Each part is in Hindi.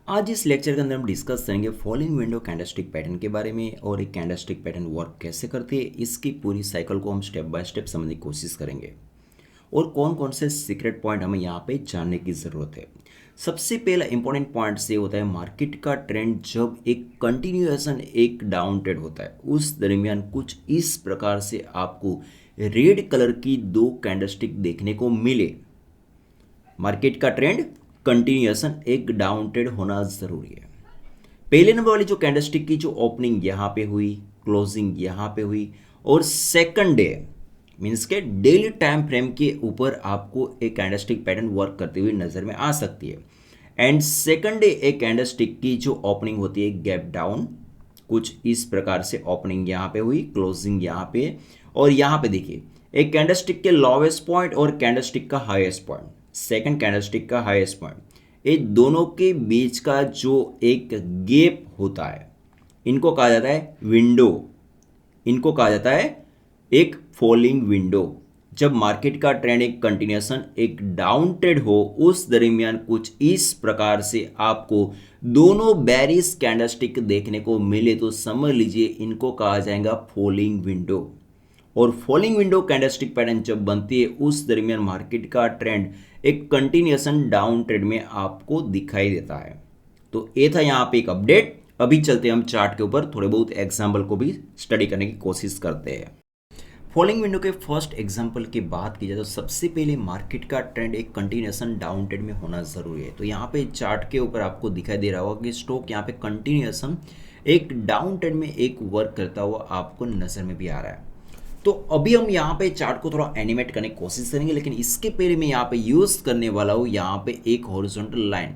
आज इस लेक्चर के अंदर हम डिस्कस करेंगे फॉलोइंग विंडो कैंडलस्टिक पैटर्न के बारे में और एक कैंडलस्टिक पैटर्न वर्क कैसे करती है इसकी पूरी साइकिल को हम स्टेप बाय स्टेप समझने की कोशिश करेंगे और कौन कौन से सीक्रेट पॉइंट हमें यहाँ पे जानने की ज़रूरत है। सबसे पहला इंपॉर्टेंट पॉइंट ये होता है मार्केट का ट्रेंड जब एक कंटिन्यूएशन एक डाउन ट्रेड होता है उस दरमियान कुछ इस प्रकार से आपको रेड कलर की दो कैंडलस्टिक देखने को मिले। मार्केट का ट्रेंड कंटिन्यूएशन एक डाउन ट्रेड होना जरूरी है। पहले नंबर वाली जो कैंडलस्टिक की जो ओपनिंग यहाँ पे हुई, क्लोजिंग यहाँ पे हुई और सेकंड डे मीन्स के डेली टाइम फ्रेम के ऊपर आपको एक कैंडलस्टिक पैटर्न वर्क करते हुए नजर में आ सकती है। एंड सेकंड डे एक कैंडलस्टिक की जो ओपनिंग होती है गैप डाउन, कुछ इस प्रकार से ओपनिंग यहाँ पे हुई, क्लोजिंग यहाँ पे और यहाँ पे देखिए एक कैंडलस्टिक के लोवेस्ट पॉइंट और कैंडलस्टिक का हाईएस्ट पॉइंट, सेकंड कैंडलस्टिक का हाईएस्ट पॉइंट, ये दोनों के बीच का जो एक गैप होता है इनको कहा जाता है विंडो, इनको कहा जाता है एक फॉलिंग विंडो। जब मार्केट का ट्रेंड एक कंटिन्यूएशन एक डाउन ट्रेड हो उस दरमियान कुछ इस प्रकार से आपको दोनों बेरिश कैंडलस्टिक देखने को मिले तो समझ लीजिए इनको कहा जाएगा फॉलिंग विंडो। और फॉलिंग विंडो कैंडलस्टिक पैटर्न जब बनती है उस दरमियान मार्केट का ट्रेंड एक कंटिन्यूएशन डाउन ट्रेड में आपको दिखाई देता है। तो ये था यहाँ पे एक अपडेट। अभी चलते हम चार्ट के ऊपर थोड़े बहुत एग्जाम्पल को भी स्टडी करने की कोशिश करते हैं। फॉलिंग विंडो के फर्स्ट एग्जांपल की बात की जाए तो सबसे पहले मार्केट का ट्रेंड एक कंटिन्यूएशन डाउन ट्रेड में होना जरूरी है। तो यहाँ पे चार्ट के ऊपर आपको दिखाई दे रहा होगा कि स्टॉक यहाँ पे कंटिन्यूएशन एक डाउन ट्रेड में एक वर्क करता हुआ आपको नजर में भी आ रहा है। तो अभी हम यहाँ पे चार्ट को थोड़ा एनिमेट करने की कोशिश करेंगे, लेकिन इसके पहले मैं यहाँ पे यूज करने वाला हूँ यहाँ पे एक हॉरिजॉन्टल लाइन।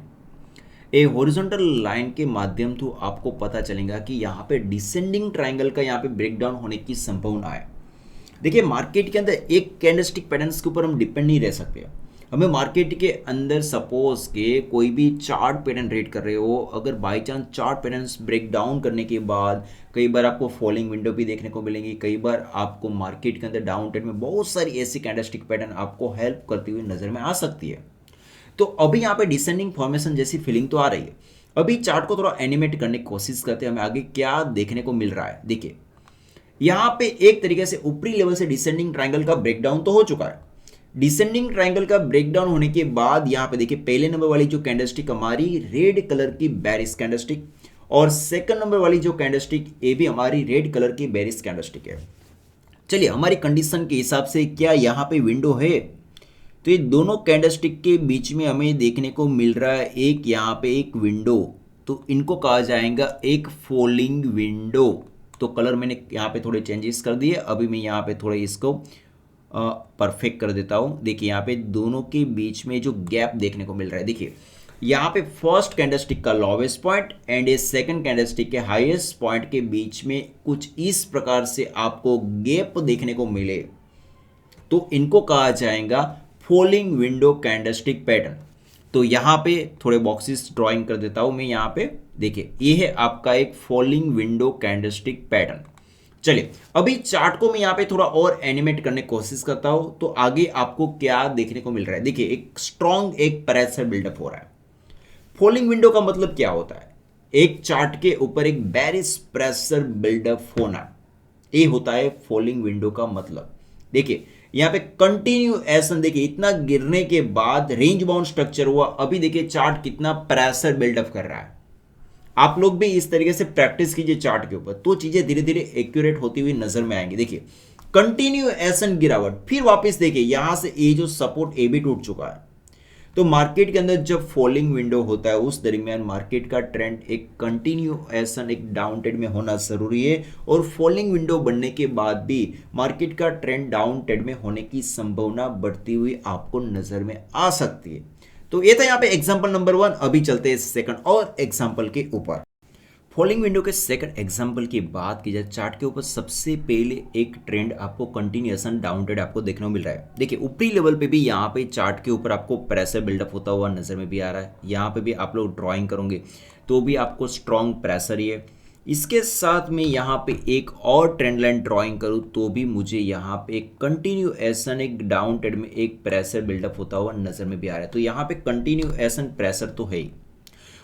ए हॉरिजॉन्टल लाइन के माध्यम थ्रू आपको पता चलेगा कि यहाँ पे डिसेंडिंग ट्राइंगल का यहाँ पे ब्रेकडाउन होने की संभावना है। देखिए मार्केट के अंदर एक कैंडलस्टिक पैटर्न्स के ऊपर हम डिपेंड नहीं रह सकते। हमें मार्केट के अंदर सपोज के कोई भी चार्ट पैटर्न रेड कर रहे हो, अगर by chance chart patterns break down करने के बाद कई बार आपको फॉलिंग विंडो भी देखने को मिलेंगी, कई बार आपको मार्केट के अंदर डाउन ट्रेड में बहुत सारी ऐसी कैंडलस्टिक पैटर्न आपको हेल्प करती हुई नजर में आ सकती है। तो अभी यहाँ पे डिसेंडिंग फॉर्मेशन जैसी फीलिंग तो आ रही है। अभी चार्ट को थोड़ा एनिमेट करने की कोशिश करते हैं, हमें आगे क्या देखने को मिल रहा है। देखिए यहाँ पे एक तरीके से ऊपरी लेवल से डिसेंडिंग ट्रायंगल का ब्रेकडाउन तो हो चुका है। डिसेंडिंग ट्रायंगल का ब्रेकडाउन होने के बाद यहाँ पे देखिए पहले नंबर वाली जो कैंडलस्टिक हमारी रेड कलर की बेरिश कैंडलस्टिक और सेकंड नंबर वाली जो कैंडलस्टिक ये भी हमारी रेड कलर की बेरिश कैंडलस्टिक है। चलिए हमारी कंडीशन के हिसाब से क्या यहाँ पे विंडो है, तो ये दोनों कैंडलस्टिक के बीच में हमें देखने को मिल रहा है एक यहाँ पे एक विंडो, तो इनको कहा जाएगा एक फॉलिंग विंडो। तो कलर मैंने यहाँ पे थोड़े चेंजेस कर दिए, अभी मैं यहाँ पे थोड़े इसको परफेक्ट कर देता हूँ। देखिए यहाँ पे दोनों के बीच में जो गैप देखने को मिल रहा है, देखिए यहाँ पे फर्स्ट कैंडलस्टिक का लोवेस्ट पॉइंट एंड ये सेकंड कैंडलस्टिक के हाईएस्ट पॉइंट के बीच में कुछ इस प्रकार से आपको गैप देखने को मिले तो इनको कहा जाएगा फॉलिंग विंडो कैंडलस्टिक पैटर्न। तो यहाँ पे थोड़े बॉक्सेस ड्राइंग कर देता हूं मैं यहाँ पे। देखिए ये है आपका एक फॉलिंग विंडो कैंडलस्टिक पैटर्न। चलिए अभी चार्ट को मैं यहाँ पे थोड़ा और एनिमेट करने की कोशिश करता हूं तो आगे आपको क्या देखने को मिल रहा है। देखिए एक स्ट्रॉन्ग एक प्रेशर बिल्डअप हो रहा है। फॉलिंग विंडो का मतलब क्या होता है, एक चार्ट के ऊपर एक बेरिश प्रेशर बिल्डअप होना, ये होता है फॉलिंग विंडो का मतलब। देखिए यहाँ पे कंटिन्यूएशन, देखिए इतना गिरने के बाद रेंज बाउंड स्ट्रक्चर हुआ, अभी देखिए चार्ट कितना प्रेशर बिल्डअप कर रहा है। आप लोग भी इस तरीके से प्रैक्टिस कीजिए चार्ट के ऊपर तो चीजें धीरे धीरे एक्यूरेट होती हुई नजर में आएंगी। देखिए कंटिन्यूएशन गिरावट, फिर वापस देखिए यहां से ये जो सपोर्ट ए भी टूट चुका है। तो मार्केट के अंदर जब फॉलिंग विंडो होता है उस दरमियान मार्केट का ट्रेंड एक कंटिन्यूएशन एक डाउन ट्रेड में होना जरूरी है और फॉलिंग विंडो बनने के बाद भी मार्केट का ट्रेंड डाउन ट्रेड में होने की संभावना बढ़ती हुई आपको नजर में आ सकती है। तो ये था यहाँ पे एग्जांपल नंबर 1। अभी चलते हैं सेकंड और एग्जांपल के ऊपर। फॉलिंग विंडो के सेकंड एग्जांपल की बात की जाए चार्ट के ऊपर सबसे पहले एक ट्रेंड आपको कंटिन्यूएशन डाउन ट्रेड आपको देखने को मिल रहा है। देखिए ऊपरी लेवल पे भी यहाँ पे चार्ट के ऊपर आपको प्रेशर बिल्डअप होता हुआ नजर में भी आ रहा है। यहाँ पे भी आप लोग ड्राइंग करोगे तो भी आपको स्ट्रॉन्ग प्रेशर ही है। इसके साथ में यहाँ पे एक और ट्रेंड लाइन ड्राइंग करूँ तो भी मुझे यहाँ पे एक कंटिन्यूएशन एक डाउन ट्रेड में एक प्रेशर बिल्डअप होता हुआ नजर में भी आ रहा है। तो यहाँ पे कंटिन्यूएशन प्रेशर तो है ही।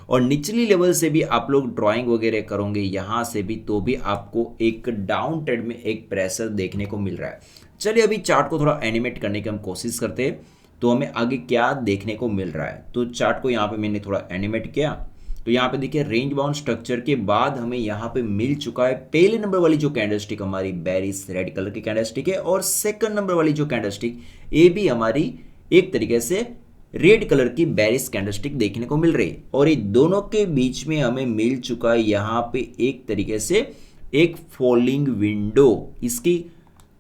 और निचली लेवल से भी आप लोग ड्राइंग वगैरह करोगे यहाँ से भी, तो भी आपको एक डाउन ट्रेंड में एक प्रेशर देखने को मिल रहा है। चलिए अभी चार्ट को थोड़ा एनिमेट करने की हम कोशिश करते हैं, तो हमें आगे क्या देखने को मिल रहा है। तो चार्ट को यहाँ पे मैंने थोड़ा एनिमेट किया, तो यहाँ पे देखिए रेंज बाउंड स्ट्रक्चर के बाद हमें यहाँ पे मिल चुका है पहले नंबर वाली जो कैंडलस्टिक हमारी बेरिश रेड कलर की कैंडलस्टिक है, और सेकंड नंबर वाली जो कैंडलस्टिक ये भी हमारी एक तरीके से रेड कलर की बेरिश कैंडलस्टिक देखने को मिल रही है। और ये दोनों के बीच में हमें मिल चुका है यहाँ पे एक तरीके से एक फॉलिंग विंडो। इसकी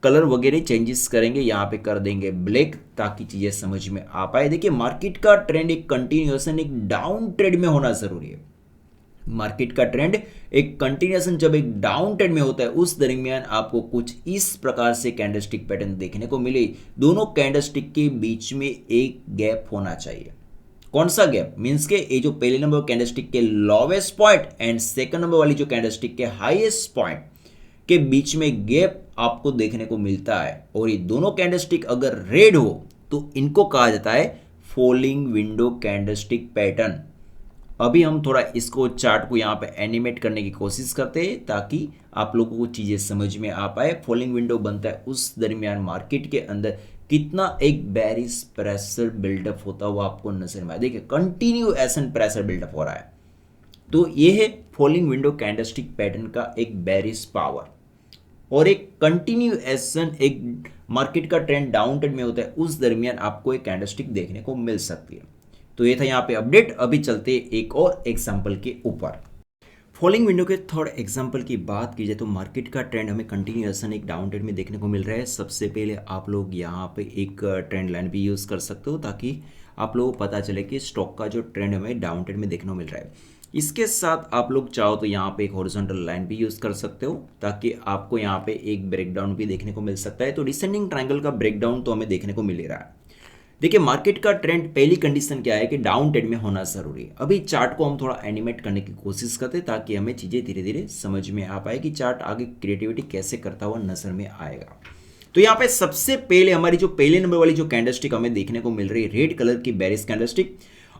कलर वगैरह चेंजेस करेंगे, यहाँ पे कर देंगे ब्लैक ताकि चीजें समझ में आ पाए। देखिए मार्केट का ट्रेंड एक कंटिन्यूएशन एक डाउन ट्रेंड में होना जरूरी है। मार्केट का ट्रेंड एक कंटिन्यूएशन जब एक डाउन ट्रेंड में होता है उस दरमियान आपको कुछ इस प्रकार से कैंडलस्टिक पैटर्न देखने को मिले। दोनों कैंडलस्टिक के बीच में एक गैप होना चाहिए। कौन सा गैप? मींस के ये जो पहले नंबर कैंडलस्टिक के lowest point and second number वाली जो कैंडलस्टिक के हाईएस्ट पॉइंट के बीच में गैप आपको देखने को मिलता है। और ये दोनों कैंडलस्टिक अगर रेड हो तो इनको कहा जाता है फॉलिंग विंडो कैंडलस्टिक पैटर्न। अभी हम थोड़ा इसको चार्ट को यहाँ पे एनिमेट करने की कोशिश करते हैं ताकि आप लोगों को चीजें समझ में आ पाए। फॉलिंग विंडो बनता है उस दरमियान मार्केट के अंदर कितना एक बेरिश प्रेशर बिल्डअप होता है वो आपको नजर में आए। देखिए कंटिन्यूएशन प्रेशर बिल्डअप हो रहा है, तो ये है फॉलिंग विंडो कैंडलस्टिक पैटर्न का एक बेरिश पावर। और एक कंटिन्यूएशन एक मार्केट का ट्रेंड डाउन ट्रेंड में होता है उस दरमियान आपको एक कैंडलस्टिक देखने को मिल सकती है। तो ये था यहाँ पे अपडेट। अभी चलते एक और एग्जांपल के ऊपर। फॉलिंग विंडो के थर्ड एग्जांपल की बात की जाए तो मार्केट का ट्रेंड हमें कंटिन्यूएशन एक डाउन ट्रेंड में देखने को मिल रहा है। सबसे पहले आप लोग यहाँ पे एक ट्रेंड लाइन भी यूज कर सकते हो ताकि आप लोगों को पता चले कि स्टॉक का जो ट्रेंड हमें डाउन ट्रेंड में देखने को मिल रहा है। इसके साथ आप लोग चाहो तो यहाँ पे एक हॉरिजॉन्टल लाइन भी यूज कर सकते हो ताकि आपको यहाँ पे एक ब्रेकडाउन भी देखने को मिल सकता है। तो डिसेंडिंग ट्रायंगल का ब्रेकडाउन तो हमें देखने को मिल ही रहा है। देखिए मार्केट का ट्रेंड पहली कंडीशन क्या है कि डाउन ट्रेंड में होना जरूरी है। अभी चार्ट को हम थोड़ा एनिमेट करने की कोशिश करते हैं ताकि हमें चीजें धीरे धीरे समझ में आ पाए कि चार्ट आगे क्रिएटिविटी कैसे करता हुआ नजर में आएगा। तो यहाँ पे सबसे पहले हमारी जो पहले नंबर वाली जो कैंडलस्टिक हमें देखने को मिल रही है रेड कलर की बेरिश कैंडलस्टिक,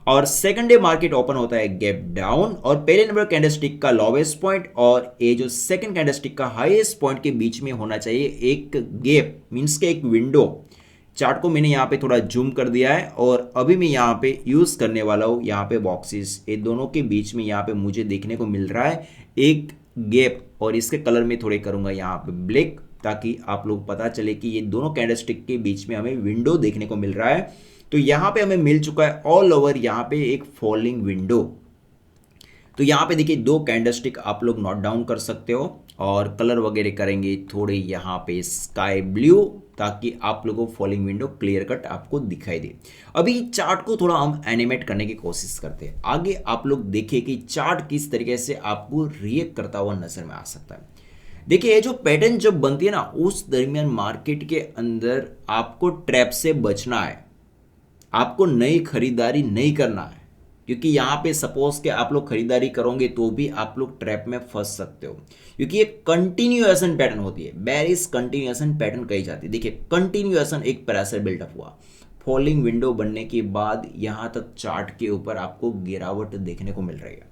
और सेकंड डे मार्केट ओपन होता है गैप डाउन, और पहले नंबर कैंडलस्टिक का लोवेस्ट पॉइंट और ये जो सेकंड कैंडलस्टिक का हाईएस्ट पॉइंट के बीच में होना चाहिए एक गैप, मींस के एक विंडो। चार्ट को मैंने यहाँ पे थोड़ा जूम कर दिया है और अभी मैं यहाँ पे यूज करने वाला हूँ यहाँ पे बॉक्सेस, ये दोनों के बीच में यहाँ पे मुझे देखने को मिल रहा है एक गैप, और इसके कलर में थोड़े करूंगा यहाँ पे ब्लैक ताकि आप लोग पता चले कि ये दोनों कैंडलस्टिक के बीच में हमें विंडो देखने को मिल रहा है। तो यहाँ पे हमें मिल चुका है ऑल ओवर यहाँ पे एक फॉलिंग विंडो। तो यहाँ पे देखिए दो कैंडलस्टिक आप लोग नोट डाउन कर सकते हो और कलर वगैरह करेंगे थोड़े यहाँ पे स्काई ब्लू ताकि आप लोगों को फॉलिंग विंडो क्लियर कट आपको दिखाई दे। अभी चार्ट को थोड़ा हम एनिमेट करने की कोशिश करते हैं। आगे आप लोग देखिए कि चार्ट किस तरीके से आपको रिएक्ट करता हुआ नजर में आ सकता है। देखिए ये जो पैटर्न जब बनती है ना उस दरमियान मार्केट के अंदर आपको ट्रैप से बचना है, आपको नई खरीदारी नहीं करना है, क्योंकि यहाँ पे सपोज के आप लोग खरीदारी करोगे तो भी आप लोग ट्रैप में फंस सकते हो, क्योंकि ये कंटिन्यूएशन पैटर्न होती है, बेरिश कंटिन्यूएशन पैटर्न कही जाती है। देखिए कंटिन्यूएशन एक प्रेशर बिल्डअप हुआ, फॉलिंग विंडो बनने के बाद यहां तक चार्ट के ऊपर आपको गिरावट देखने को मिल रही है।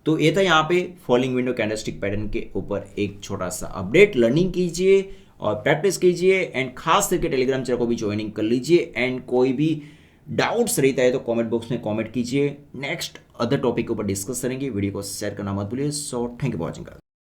तो ये था यहाँ पे फॉलिंग विंडो कैंडलस्टिक पैटर्न के ऊपर एक छोटा सा अपडेट। लर्निंग कीजिए और प्रैक्टिस कीजिए एंड खास करके टेलीग्राम चैनल को भी ज्वाइनिंग कर लीजिए। एंड कोई भी डाउट्स रहता है तो कमेंट बॉक्स में कमेंट कीजिए। नेक्स्ट अदर टॉपिक के ऊपर डिस्कस करेंगे। वीडियो को शेयर करना मत भूलिए। So thank you for watching.